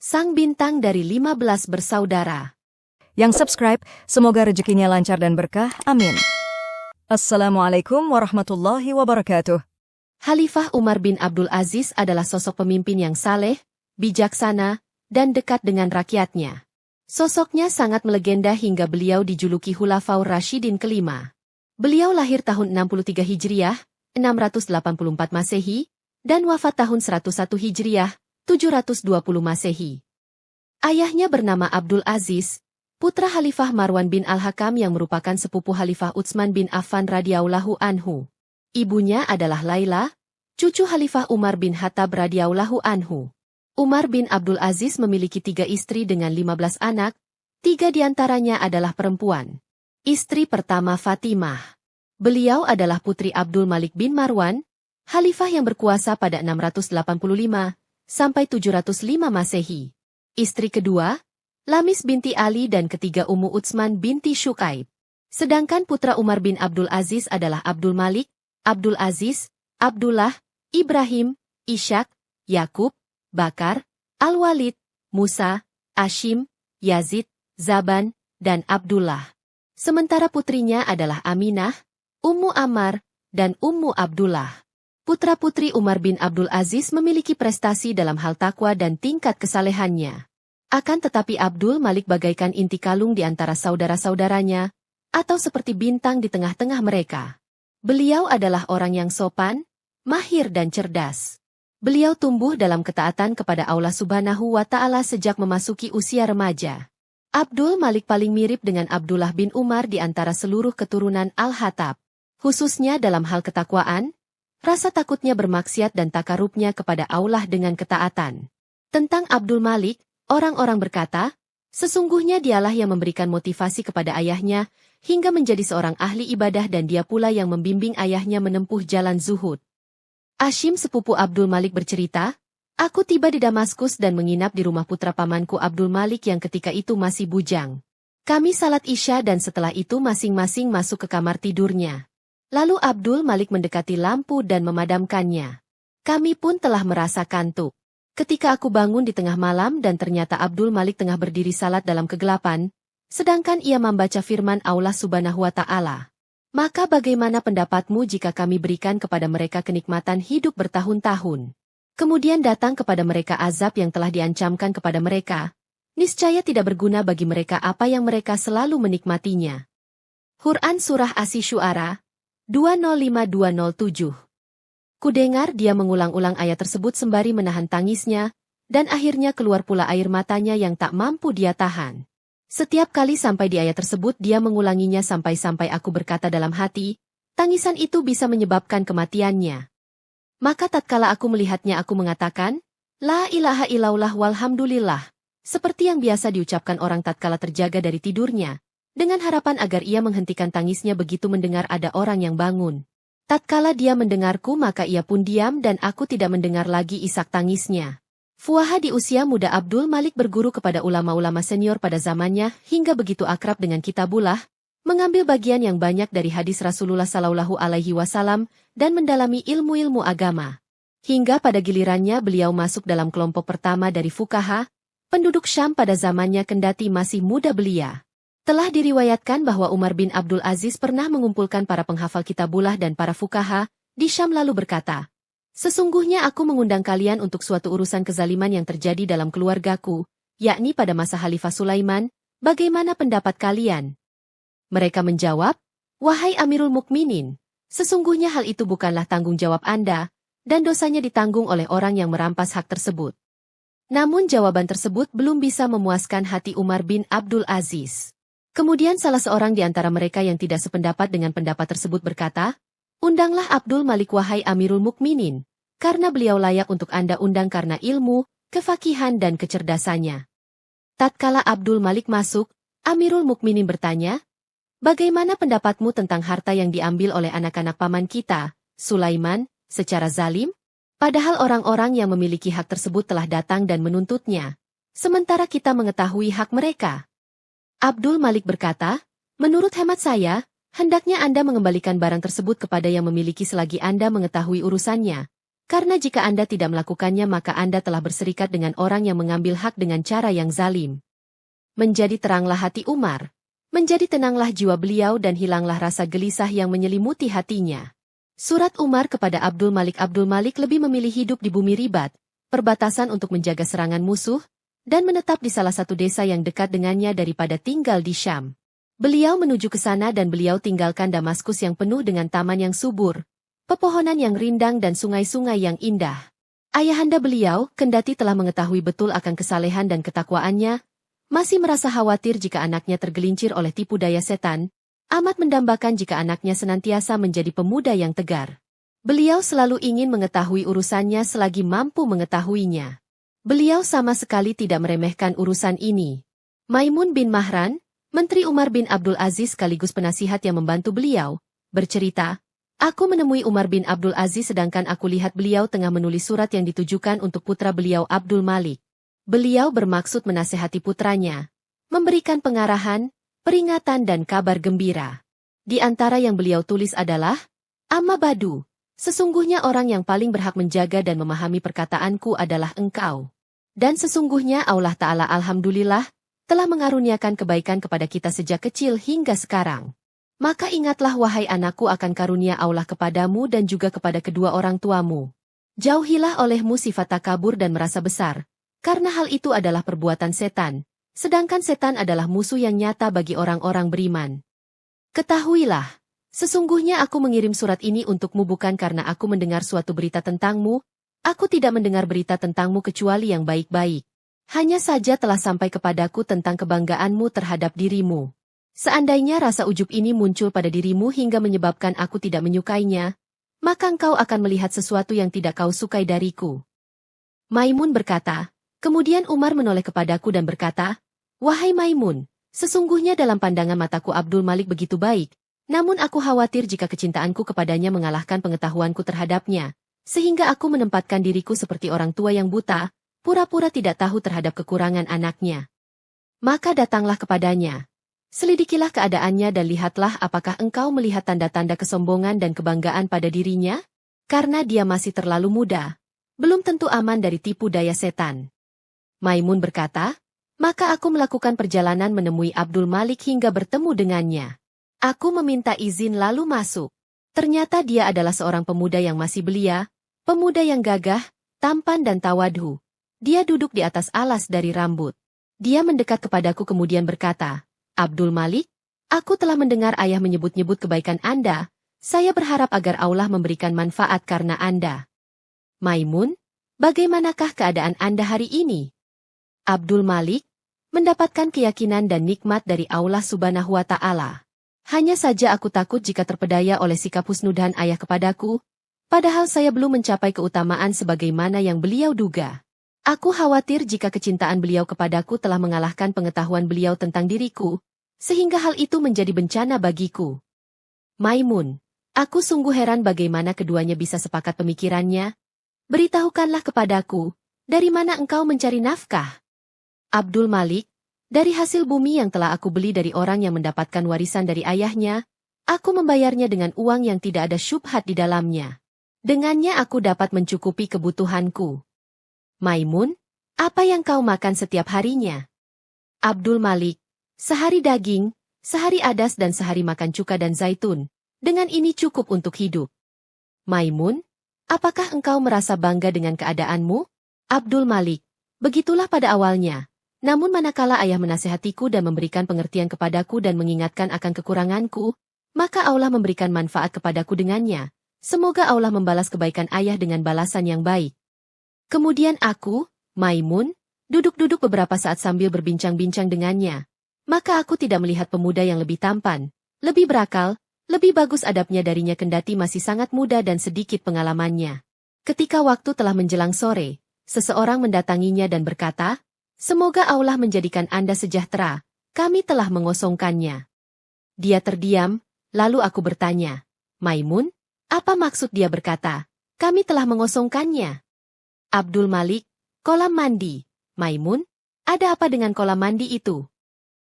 Sang bintang dari 15 bersaudara. Yang subscribe, semoga rezekinya lancar dan berkah, amin. Assalamualaikum warahmatullahi wabarakatuh. Khalifah Umar bin Abdul Aziz adalah sosok pemimpin yang saleh, bijaksana, dan dekat dengan rakyatnya. Sosoknya sangat melegenda hingga beliau dijuluki Khulafaur Rasyidin kelima. Beliau lahir tahun 63 Hijriah, 684 Masehi, dan wafat tahun 101 Hijriah, 720 Masehi. Ayahnya bernama Abdul Aziz, putra Khalifah Marwan bin Al-Hakam yang merupakan sepupu Khalifah Utsman bin Affan radhiyallahu anhu. Ibunya adalah Laila, cucu Khalifah Umar bin Khattab radhiyallahu anhu. Umar bin Abdul Aziz memiliki 3 istri dengan 15 anak, 3 diantaranya adalah perempuan. Istri pertama Fatimah. Beliau adalah putri Abdul Malik bin Marwan, Khalifah yang berkuasa pada 685 sampai 705 Masehi. Istri kedua, Lamis binti Ali dan ketiga Ummu Utsman binti Syukaib. Sedangkan putra Umar bin Abdul Aziz adalah Abdul Malik, Abdul Aziz, Abdullah, Ibrahim, Ishak, Yakub, Bakar, Al-Walid, Musa, Ashim, Yazid, Zaban, dan Abdullah. Sementara putrinya adalah Aminah, Ummu Ammar, dan Ummu Abdullah. Putra-putri Umar bin Abdul Aziz memiliki prestasi dalam hal takwa dan tingkat kesalehannya. Akan tetapi Abdul Malik bagaikan inti kalung di antara saudara-saudaranya, atau seperti bintang di tengah-tengah mereka. Beliau adalah orang yang sopan, mahir dan cerdas. Beliau tumbuh dalam ketaatan kepada Allah Subhanahu wa Ta'ala sejak memasuki usia remaja. Abdul Malik paling mirip dengan Abdullah bin Umar di antara seluruh keturunan Al-Khattab. Khususnya dalam hal ketakwaan, rasa takutnya bermaksiat dan takarubnya kepada Allah dengan ketaatan. Tentang Abdul Malik, orang-orang berkata, sesungguhnya dialah yang memberikan motivasi kepada ayahnya, hingga menjadi seorang ahli ibadah dan dia pula yang membimbing ayahnya menempuh jalan zuhud. Ashim sepupu Abdul Malik bercerita, aku tiba di Damaskus dan menginap di rumah putra pamanku Abdul Malik yang ketika itu masih bujang. Kami salat Isya dan setelah itu masing-masing masuk ke kamar tidurnya. Lalu Abdul Malik mendekati lampu dan memadamkannya. Kami pun telah merasa kantuk. Ketika aku bangun di tengah malam dan ternyata Abdul Malik tengah berdiri salat dalam kegelapan, sedangkan ia membaca firman Allah Subhanahu wa Ta'ala. Maka bagaimana pendapatmu jika kami berikan kepada mereka kenikmatan hidup bertahun-tahun? Kemudian datang kepada mereka azab yang telah diancamkan kepada mereka. Niscaya tidak berguna bagi mereka apa yang mereka selalu menikmatinya. Quran Surah Asy-Syu'ara 205-207. Kudengar dia mengulang-ulang ayat tersebut sembari menahan tangisnya, dan akhirnya keluar pula air matanya yang tak mampu dia tahan. Setiap kali sampai di ayat tersebut dia mengulanginya sampai-sampai aku berkata dalam hati, tangisan itu bisa menyebabkan kematiannya. Maka tatkala aku melihatnya aku mengatakan, La ilaha illallah walhamdulillah, seperti yang biasa diucapkan orang tatkala terjaga dari tidurnya, dengan harapan agar ia menghentikan tangisnya begitu mendengar ada orang yang bangun. Tatkala dia mendengarku maka ia pun diam dan aku tidak mendengar lagi isak tangisnya. Fuaha di usia muda Abdul Malik berguru kepada ulama-ulama senior pada zamannya hingga begitu akrab dengan kitabullah, mengambil bagian yang banyak dari hadis Rasulullah Shallallahu Alaihi Wasallam dan mendalami ilmu-ilmu agama. Hingga pada gilirannya beliau masuk dalam kelompok pertama dari fukaha, penduduk Syam pada zamannya kendati masih muda belia. Telah diriwayatkan bahwa Umar bin Abdul Aziz pernah mengumpulkan para penghafal kitabullah dan para fukaha di Syam lalu berkata, sesungguhnya aku mengundang kalian untuk suatu urusan kezaliman yang terjadi dalam keluargaku, yakni pada masa Khalifah Sulaiman, bagaimana pendapat kalian? Mereka menjawab, wahai Amirul Mukminin, sesungguhnya hal itu bukanlah tanggung jawab Anda, dan dosanya ditanggung oleh orang yang merampas hak tersebut. Namun jawaban tersebut belum bisa memuaskan hati Umar bin Abdul Aziz. Kemudian salah seorang di antara mereka yang tidak sependapat dengan pendapat tersebut berkata, undanglah Abdul Malik wahai Amirul Mukminin, karena beliau layak untuk Anda undang karena ilmu, kefakihan dan kecerdasannya. Tatkala Abdul Malik masuk, Amirul Mukminin bertanya, bagaimana pendapatmu tentang harta yang diambil oleh anak-anak paman kita, Sulaiman, secara zalim? Padahal orang-orang yang memiliki hak tersebut telah datang dan menuntutnya, sementara kita mengetahui hak mereka. Abdul Malik berkata, menurut hemat saya, hendaknya Anda mengembalikan barang tersebut kepada yang memiliki selagi Anda mengetahui urusannya. Karena jika Anda tidak melakukannya maka Anda telah berserikat dengan orang yang mengambil hak dengan cara yang zalim. Menjadi teranglah hati Umar. Menjadi tenanglah jiwa beliau dan hilanglah rasa gelisah yang menyelimuti hatinya. Surat Umar kepada Abdul Malik lebih memilih hidup di bumi Ribat, perbatasan untuk menjaga serangan musuh, dan menetap di salah satu desa yang dekat dengannya daripada tinggal di Syam. Beliau menuju ke sana dan beliau tinggalkan Damaskus yang penuh dengan taman yang subur, pepohonan yang rindang dan sungai-sungai yang indah. Ayahanda beliau, kendati telah mengetahui betul akan kesalehan dan ketakwaannya, masih merasa khawatir jika anaknya tergelincir oleh tipu daya setan, amat mendambakan jika anaknya senantiasa menjadi pemuda yang tegar. Beliau selalu ingin mengetahui urusannya selagi mampu mengetahuinya. Beliau sama sekali tidak meremehkan urusan ini. Maimun bin Mahran, Menteri Umar bin Abdul Aziz sekaligus penasihat yang membantu beliau, bercerita, "Aku menemui Umar bin Abdul Aziz sedangkan aku lihat beliau tengah menulis surat yang ditujukan untuk putra beliau Abdul Malik. Beliau bermaksud menasehati putranya, memberikan pengarahan, peringatan dan kabar gembira. Di antara yang beliau tulis adalah, Amma Badu, sesungguhnya orang yang paling berhak menjaga dan memahami perkataanku adalah engkau. Dan sesungguhnya Allah Ta'ala Alhamdulillah, telah mengaruniakan kebaikan kepada kita sejak kecil hingga sekarang. Maka ingatlah wahai anakku akan karunia Allah kepadamu dan juga kepada kedua orang tuamu. Jauhilah olehmu sifat takabur dan merasa besar, karena hal itu adalah perbuatan setan, sedangkan setan adalah musuh yang nyata bagi orang-orang beriman. Ketahuilah, sesungguhnya aku mengirim surat ini untukmu bukan karena aku mendengar suatu berita tentangmu, aku tidak mendengar berita tentangmu kecuali yang baik-baik. Hanya saja telah sampai kepadaku tentang kebanggaanmu terhadap dirimu. Seandainya rasa ujub ini muncul pada dirimu hingga menyebabkan aku tidak menyukainya, maka engkau akan melihat sesuatu yang tidak kau sukai dariku." Maimun berkata, kemudian Umar menoleh kepadaku dan berkata, "Wahai Maimun, sesungguhnya dalam pandangan mataku Abdul Malik begitu baik, namun aku khawatir jika kecintaanku kepadanya mengalahkan pengetahuanku terhadapnya, sehingga aku menempatkan diriku seperti orang tua yang buta, pura-pura tidak tahu terhadap kekurangan anaknya. Maka datanglah kepadanya. Selidikilah keadaannya dan lihatlah apakah engkau melihat tanda-tanda kesombongan dan kebanggaan pada dirinya? Karena dia masih terlalu muda, belum tentu aman dari tipu daya setan." Maimun berkata, "Maka aku melakukan perjalanan menemui Abdul Malik hingga bertemu dengannya. Aku meminta izin lalu masuk. Ternyata dia adalah seorang pemuda yang masih belia, pemuda yang gagah, tampan dan tawadhu. Dia duduk di atas alas dari rambut. Dia mendekat kepadaku kemudian berkata, 'Abdul Malik, aku telah mendengar ayah menyebut-nyebut kebaikan Anda. Saya berharap agar Allah memberikan manfaat karena Anda.' Maimun, bagaimanakah keadaan Anda hari ini?" Abdul Malik, mendapatkan keyakinan dan nikmat dari Allah Subhanahu wa Ta'ala. Hanya saja aku takut jika terpedaya oleh sikap husnudan ayah kepadaku, padahal saya belum mencapai keutamaan sebagaimana yang beliau duga. Aku khawatir jika kecintaan beliau kepadaku telah mengalahkan pengetahuan beliau tentang diriku, sehingga hal itu menjadi bencana bagiku. Maimun, aku sungguh heran bagaimana keduanya bisa sepakat pemikirannya. Beritahukanlah kepadaku, dari mana engkau mencari nafkah? Abdul Malik, dari hasil bumi yang telah aku beli dari orang yang mendapatkan warisan dari ayahnya, aku membayarnya dengan uang yang tidak ada syubhat di dalamnya. Dengannya aku dapat mencukupi kebutuhanku. Maimun, apa yang kau makan setiap harinya? Abdul Malik, sehari daging, sehari adas dan sehari makan cuka dan zaitun. Dengan ini cukup untuk hidup. Maimun, apakah engkau merasa bangga dengan keadaanmu? Abdul Malik, begitulah pada awalnya. Namun manakala ayah menasihatiku dan memberikan pengertian kepadaku dan mengingatkan akan kekuranganku, maka Allah memberikan manfaat kepadaku dengannya. Semoga Allah membalas kebaikan ayah dengan balasan yang baik. Kemudian aku, Maimun, duduk-duduk beberapa saat sambil berbincang-bincang dengannya. Maka aku tidak melihat pemuda yang lebih tampan, lebih berakal, lebih bagus adabnya darinya kendati masih sangat muda dan sedikit pengalamannya. Ketika waktu telah menjelang sore, seseorang mendatanginya dan berkata, "Semoga Allah menjadikan Anda sejahtera, kami telah mengosongkannya." Dia terdiam, lalu aku bertanya, "Maimun, apa maksud dia berkata, kami telah mengosongkannya?" Abdul Malik, kolam mandi. Maimun, ada apa dengan kolam mandi itu?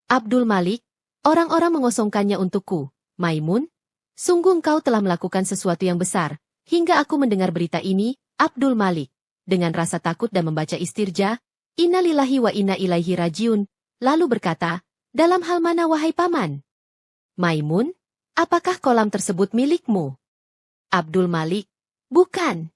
Abdul Malik, orang-orang mengosongkannya untukku. Maimun, sungguh engkau telah melakukan sesuatu yang besar. Hingga aku mendengar berita ini, Abdul Malik, dengan rasa takut dan membaca istirja, Innalillahi wa inna ilaihi rajiun, lalu berkata, dalam hal mana wahai paman? Maimun, apakah kolam tersebut milikmu? Abdul Malik, bukan.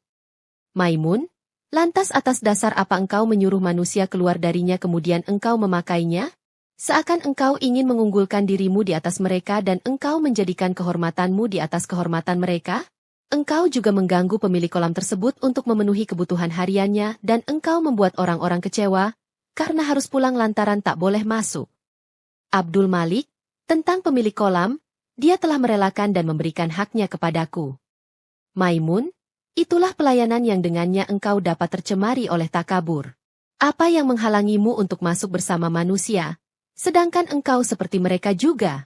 Maimun, lantas atas dasar apa engkau menyuruh manusia keluar darinya kemudian engkau memakainya? Seakan engkau ingin mengunggulkan dirimu di atas mereka dan engkau menjadikan kehormatanmu di atas kehormatan mereka? Engkau juga mengganggu pemilik kolam tersebut untuk memenuhi kebutuhan hariannya dan engkau membuat orang-orang kecewa, karena harus pulang lantaran tak boleh masuk. Abdul Malik, tentang pemilik kolam, dia telah merelakan dan memberikan haknya kepadaku. Maimun, itulah pelayanan yang dengannya engkau dapat tercemari oleh takabur. Apa yang menghalangimu untuk masuk bersama manusia? Sedangkan engkau seperti mereka juga.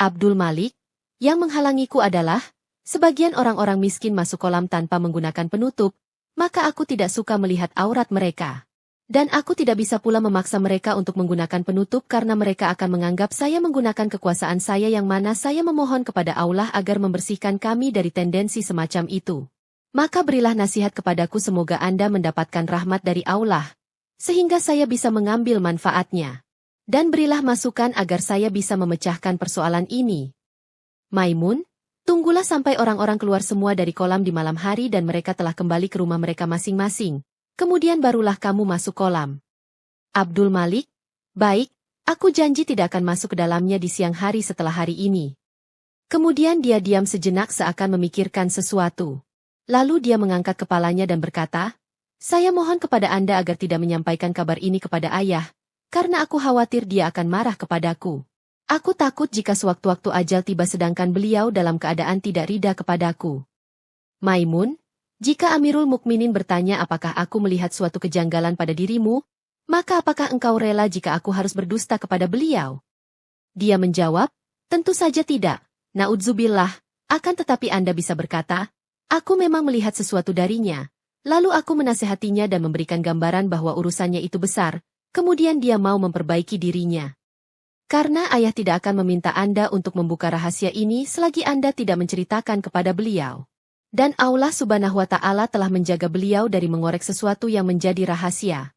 Abdul Malik, yang menghalangiku adalah, sebagian orang-orang miskin masuk kolam tanpa menggunakan penutup, maka aku tidak suka melihat aurat mereka. Dan aku tidak bisa pula memaksa mereka untuk menggunakan penutup karena mereka akan menganggap saya menggunakan kekuasaan saya yang mana saya memohon kepada Allah agar membersihkan kami dari tendensi semacam itu. Maka berilah nasihat kepadaku semoga Anda mendapatkan rahmat dari Allah, sehingga saya bisa mengambil manfaatnya. Dan berilah masukan agar saya bisa memecahkan persoalan ini. Maimun, tunggulah sampai orang-orang keluar semua dari kolam di malam hari dan mereka telah kembali ke rumah mereka masing-masing. Kemudian barulah kamu masuk kolam. Abdul Malik, baik, aku janji tidak akan masuk ke dalamnya di siang hari setelah hari ini. Kemudian dia diam sejenak seakan memikirkan sesuatu. Lalu dia mengangkat kepalanya dan berkata, saya mohon kepada Anda agar tidak menyampaikan kabar ini kepada ayah, karena aku khawatir dia akan marah kepadaku. Aku takut jika sewaktu-waktu ajal tiba sedangkan beliau dalam keadaan tidak ridha kepadaku. Maimun, jika Amirul Mukminin bertanya apakah aku melihat suatu kejanggalan pada dirimu, maka apakah engkau rela jika aku harus berdusta kepada beliau? Dia menjawab, tentu saja tidak, naudzubillah, akan tetapi Anda bisa berkata, aku memang melihat sesuatu darinya, lalu aku menasehatinya dan memberikan gambaran bahwa urusannya itu besar, kemudian dia mau memperbaiki dirinya. Karena ayah tidak akan meminta Anda untuk membuka rahasia ini selagi Anda tidak menceritakan kepada beliau. Dan Allah Subhanahu wa Ta'ala telah menjaga beliau dari mengorek sesuatu yang menjadi rahasia.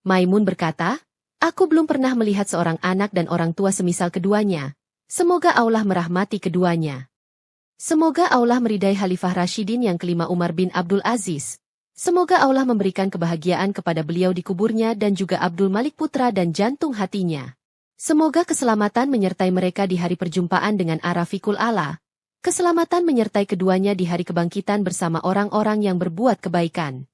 Maimun berkata, aku belum pernah melihat seorang anak dan orang tua semisal keduanya. Semoga Allah merahmati keduanya. Semoga Allah meridai Khalifah Rashidin yang kelima Umar bin Abdul Aziz. Semoga Allah memberikan kebahagiaan kepada beliau di kuburnya dan juga Abdul Malik putra dan jantung hatinya. Semoga keselamatan menyertai mereka di hari perjumpaan dengan Arafiqul A'la. Keselamatan menyertai keduanya di hari kebangkitan bersama orang-orang yang berbuat kebaikan.